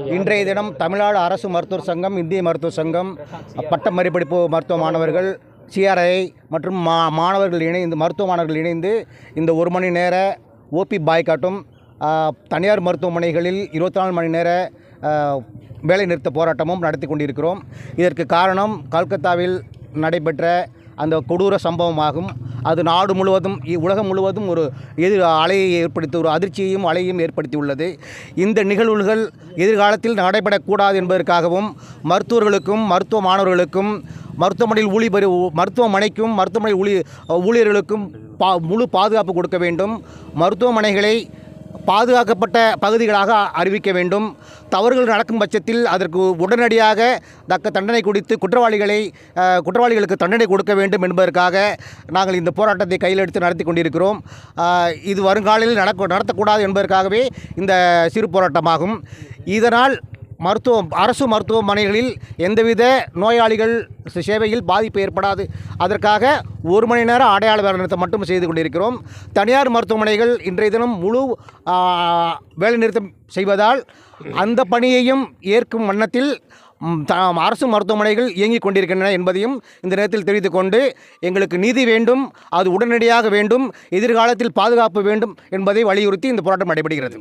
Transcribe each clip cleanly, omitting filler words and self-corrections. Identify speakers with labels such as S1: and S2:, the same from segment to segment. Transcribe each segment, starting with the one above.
S1: இன்றைய தினம் தமிழ்நாடு அரசு மருத்துவர் சங்கம், இந்திய மருத்துவ சங்கம், பட்ட மறுபடிப்பு மருத்துவ மாணவர்கள், சிஆர்ஐ மற்றும் மருத்துவ மாணவர்கள் இணைந்து இந்த 1 மணி நேர ஓபி பாய்காட்டும் தனியார் மருத்துவமனைகளில் 24 மணி நேர வேலை நிறுத்த போராட்டமும் நடத்தி கொண்டிருக்கிறோம். இதற்கு காரணம் கல்கத்தாவில் நடைபெற்ற அந்த கொடூர சம்பவமாகும். அது நாடு முழுவதும், உலகம் முழுவதும் ஒரு அலையை ஏற்படுத்தி, ஒரு அதிர்ச்சியையும் அலையையும் ஏற்படுத்தியுள்ளது. இந்த நிகழ்வுகள் எதிர்காலத்தில் நடைபெறக்கூடாது என்பதற்காகவும் மருத்துவர்களுக்கும் மருத்துவ மாணவர்களுக்கும் மருத்துவமனைக்கும் மருத்துவமனை ஊழியர்களுக்கும் முழு பாதுகாப்பு கொடுக்க வேண்டும். மருத்துவமனைகளை பாதுகாக்கப்பட்ட பகுதிகளாக அறிவிக்க வேண்டும். தவறுகள் நடக்கும் பட்சத்தில் அதற்கு உடனடியாக தக்க தண்டனை கொடுத்து குற்றவாளிகளுக்கு தண்டனை கொடுக்க வேண்டும் என்பதற்காக நாங்கள் இந்த போராட்டத்தை கையில் எடுத்து நடத்தி கொண்டிருக்கிறோம். இது வருங்காலில் நடத்தக்கூடாது என்பதற்காகவே இந்த சிறு போராட்டமாகும். இதனால் அரசு மருத்துவமனைகளில் எந்தவித நோயாளிகள் சேவையில் பாதிப்பு ஏற்படாது. அதற்காக 1 மணி நேரம் அடையாள வேலை நிறுத்தம் மட்டும் செய்து கொண்டிருக்கிறோம். தனியார் மருத்துவமனைகள் இன்றைய தினம் முழு வேலை நிறுத்தம் செய்வதால் அந்த பணியையும் ஏற்கும் வண்ணத்தில் அரசு மருத்துவமனைகள் இயங்கிக் கொண்டிருக்கின்றன என்பதையும் இந்த நேரத்தில் தெரிவித்துக் கொண்டு, எங்களுக்கு நீதி வேண்டும், அது உடனடியாக வேண்டும், எதிர்காலத்தில் பாதுகாப்பு வேண்டும் என்பதை வலியுறுத்தி இந்த போராட்டம் நடைபெறுகிறது.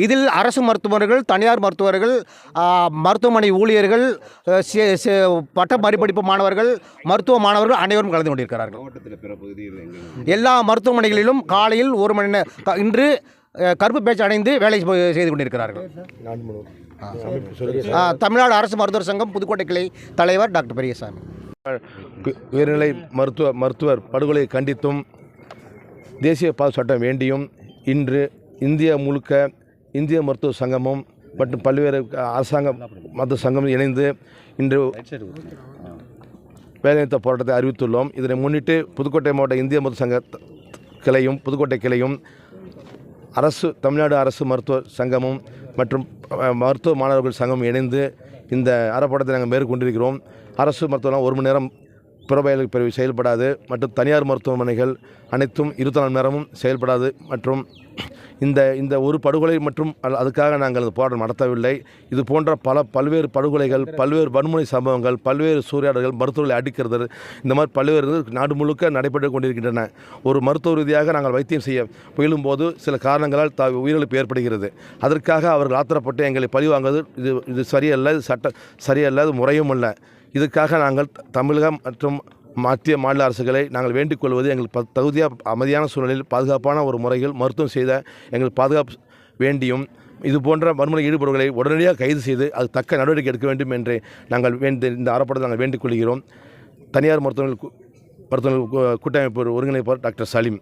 S1: இதில் அரசு மருத்துவர்கள், தனியார் மருத்துவர்கள், மருத்துவமனை ஊழியர்கள், பட்ட மறுபடிப்பு மாணவர்கள், மருத்துவ மாணவர்கள் அனைவரும் கலந்து கொண்டிருக்கிறார்கள். எல்லா மருத்துவமனைகளிலும் காலையில் 1 மணி நேரம் இன்று கருப்பு பேச்சு அடைந்து வேலை செய்து கொண்டிருக்கிறார்கள். தமிழ்நாடு அரசு மருத்துவர் சங்கம் புதுக்கோட்டை கிளை தலைவர் டாக்டர் பெரியசாமி.
S2: உயர்நிலை மருத்துவர் படுகொலையை கண்டித்தும் தேசிய பாதுகாப்பு சட்டம் வேண்டியும் இன்று இந்தியா முழுக்க இந்திய மருத்துவ சங்கமும் மற்றும் பல்வேறு அரசாங்க மருத்துவ சங்கமும் இணைந்து இன்று வேலைநிறுத்த போராட்டத்தை அறிவித்துள்ளோம். இதனை முன்னிட்டு புதுக்கோட்டை மாவட்ட இந்திய மருத்துவ சங்க கிளையும் புதுக்கோட்டை கிளையும் தமிழ்நாடு அரசு மருத்துவ சங்கமும் மற்றும் மருத்துவ மாணவர்கள் சங்கமும் இணைந்து இந்த அறப்போராட்டத்தை நாங்கள் மேற்கொண்டிருக்கிறோம். அரசு மருத்துவம் 1 மணி நேரம் புறவயல் பிரிவு செயல்படாது மற்றும் தனியார் மருத்துவமனைகள் அனைத்தும் 24 மணி நேரமும் செயல்படாது மற்றும் இந்த ஒரு படுகொலை மற்றும் அதுக்காக நாங்கள் அந்த போராட்டம் நடத்தவில்லை. இது போன்ற பல்வேறு படுகொலைகள், பல்வேறு வன்முறை சம்பவங்கள், பல்வேறு சூறையாடல்கள், மருத்துவர்களை அடிக்கிறது, இந்த மாதிரி பல்வேறு நாடு முழுக்க நடைபெற்று கொண்டிருக்கின்றன. ஒரு மருத்துவ ரீதியாக நாங்கள் வைத்தியம் செய்ய முயலும்போது சில காரணங்களால் உயிரிழப்பு ஏற்படுகிறது. அதற்காக அவர்கள் ஆத்திரப்பட்டு எங்களை பழிவாங்குவது இது சரியல்ல, இது சரியல்ல, இது முறையும் அல்ல. இதுக்காக நாங்கள் தமிழகம் மற்றும் மத்திய மாநில அரசுகளை நாங்கள் வேண்டிக் கொள்வது, எங்களுக்கு தகுதியாக அமைதியான சூழலில் பாதுகாப்பான ஒரு முறையில் மருத்துவம் செய்த எங்கள் பாதுகாப்பு வேண்டியும் இது போன்ற வன்முறை ஈடுபடுகளை உடனடியாக கைது செய்து அது தக்க நடவடிக்கை எடுக்க வேண்டும் என்று நாங்கள் இந்த அறப்படத்தை நாங்கள் வேண்டிக் கொள்கிறோம். தனியார் மருத்துவர்கள் கூட்டமைப்பு ஒருங்கிணைப்பாளர் டாக்டர் சலீம்.